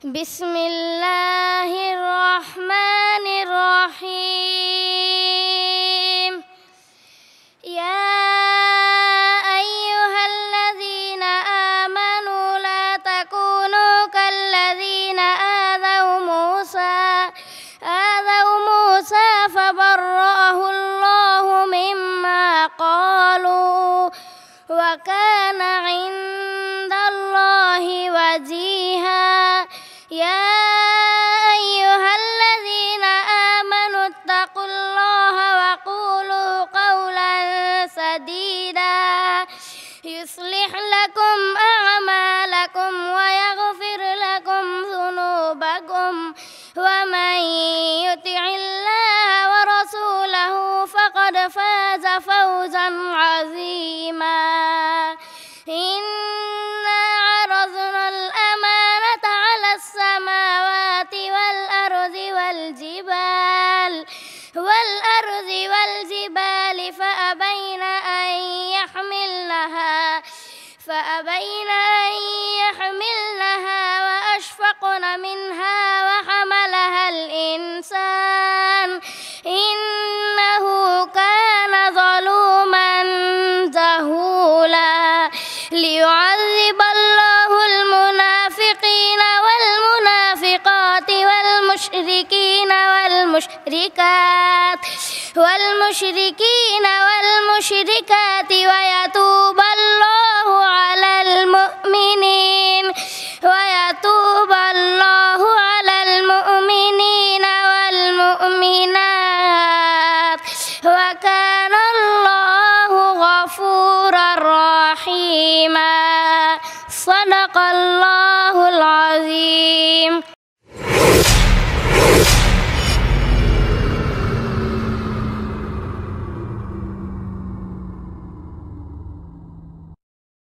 بسم الله الرحمن الرحيم. يا أيها الذين آمنوا لا تكونوا كالذين آذوا موسى فبرأه الله مما قالوا وكان عند الله وجيها. يا أيها الذين آمنوا اتقوا الله وقولوا قولا سديدا يصلح لكم أعمالكم ويغفر لكم ذنوبكم ومن يطع الله ورسوله فقد فاز فوزا عظيما. إنا عرضنا الأمانة على السماوات والأرض والجبال فأبين أن يحملنها وأشفقن منها وحملها الإنسان إنه كان ظلوما جهولا. ليعذب الله المنافقين والمنافقات والمشركين والمشركات ويتوب